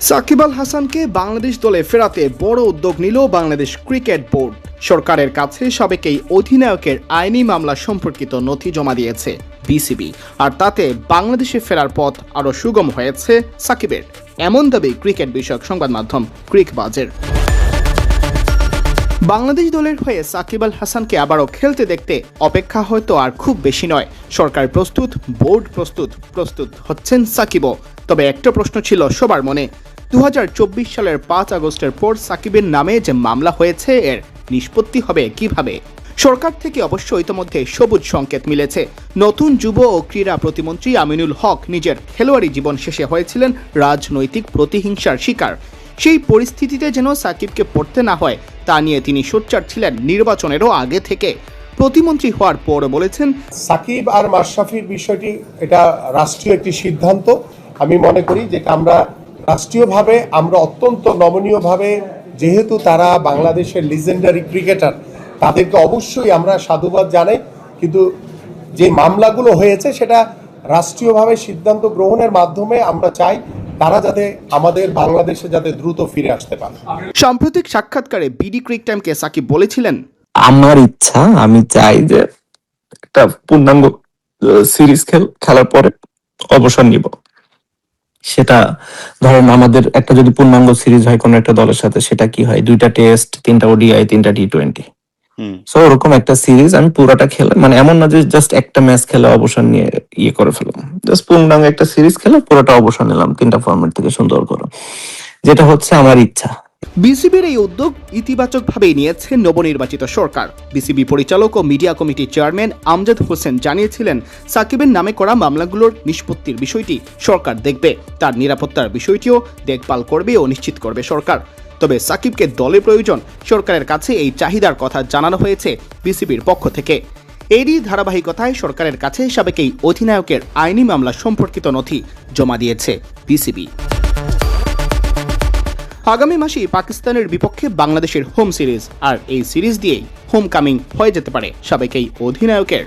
সাকিব আল হাসানকে বাংলাদেশ দলে ফেরাতে বড় উদ্যোগ নিল বাংলাদেশ ক্রিকেট বোর্ড। সরকারের কাছে সাবেক এই অধিনায়কের আইনি মামলা সম্পর্কিত নথি জমা দিয়েছে বিসিবি, আর তাতে বাংলাদেশে ফেরার পথ আরও সুগম হয়েছে সাকিবের, এমন দাবি ক্রিকেট বিষয়ক সংবাদ মাধ্যম ক্রিকবাজের। বাংলাদেশ দলের হয়ে সাকিব আল হাসানকে আবারও খেলতে দেখতে অপেক্ষা হয়তো আর খুব বেশি নয়। সরকার প্রস্তুত, বোর্ড প্রস্তুত হচ্ছেন সাকিবও। তবে একটা প্রশ্ন ছিল সবার মনে, 2024 সালের 5 আগস্টের পর সাকিবের নামে যে মামলা হয়েছে এর নিষ্পত্তি হবে কিভাবে? সরকার থেকে অবশ্য ইতোমধ্যে সবুজ সংকেত মিলেছে। নতুন যুব ও ক্রীড়া প্রতিমন্ত্রী আমিনুল হক নিজের খেলোয়াড়ি জীবন শেষে হয়েছিলেন রাজনৈতিক প্রতিহিংসার শিকার। সেই পরিস্থিতিতে যেন সাকিবকে পড়তে না হয় তা নিয়ে তিনি সোচ্চার ছিলেন নির্বাচনেরও আগে থেকে। প্রতিমন্ত্রী হওয়ার পর বলেছেন, সাকিব আর মাশরাফির বিষয়টি এটা রাষ্ট্রীয় একটি সিদ্ধান্ত। আমি মনে করি যে আমরা রাষ্ট্রীয়ভাবে আমরা অত্যন্ত নমনীয়ভাবে, যেহেতু তারা বাংলাদেশের লিজেন্ডারি ক্রিকেটার, তাদেরকে অবশ্যই আমরা সাধুবাদ জানাই। কিন্তু যে মামলাগুলো হয়েছে সেটা রাষ্ট্রীয়ভাবে সিদ্ধান্ত গ্রহণের মাধ্যমে আমরা চাই তারা যাতে আমাদের বাংলাদেশে যাতে দ্রুত ফিরে আসতে পারে। সাম্প্রতিক সাক্ষাৎকারে বিডি ক্রিক টাইমকে সাকিব বলেছিলেন, আমার ইচ্ছা, আমি চাই যে একটা পূর্ণাঙ্গ সিরিজ খেলার পরে অবসর নিব। সেটা ধরেন আমাদের একটা যদি পূর্ণাঙ্গ সিরিজ হয় কোনো একটা দলের সাথে, সেটা কি হয়, 2টা টেস্ট, 3টা ওডিআই, 3টা টি20। সো ওরকম একটা সিরিজ আমি পুরোটা খেলে, মানে এমন না যে জাস্ট একটা ম্যাচ খেলে অবসর নিয়ে করে ফেললাম, জাস্ট পূর্ণাঙ্গ একটা সিরিজ খেলে পুরোটা অবসর নিলাম 3টা ফরম্যাট থেকে সুন্দর করে, যেটা হচ্ছে আমার ইচ্ছা। বিসিবির এই উদ্যোগ ইতিবাচকভাবেই নিয়েছে নবনির্বাচিত সরকার। বিসিবি পরিচালক ও মিডিয়া কমিটির চেয়ারম্যান আমজাদ হোসেন জানিয়েছিলেন, সাকিবের নামে করা মামলাগুলোর নিষ্পত্তির বিষয়টি সরকার দেখবে, তার নিরাপত্তার বিষয়টিও দেখভাল করবে ও নিশ্চিত করবে সরকার। তবে সাকিবকে দলে প্রয়োজন, সরকারের কাছে এই চাহিদার কথা জানানো হয়েছে বিসিবির পক্ষ থেকে। এরই ধারাবাহিকতায় সরকারের কাছে সাবেক এই অধিনায়কের আইনি মামলা সম্পর্কিত নথি জমা দিয়েছে বিসিবি। আগামী মাসেই পাকিস্তানের বিপক্ষে বাংলাদেশের হোম সিরিজ, আর এই সিরিজ দিয়েই হোম কামিং হয়ে যেতে পারে সাবেক এই অধিনায়কের।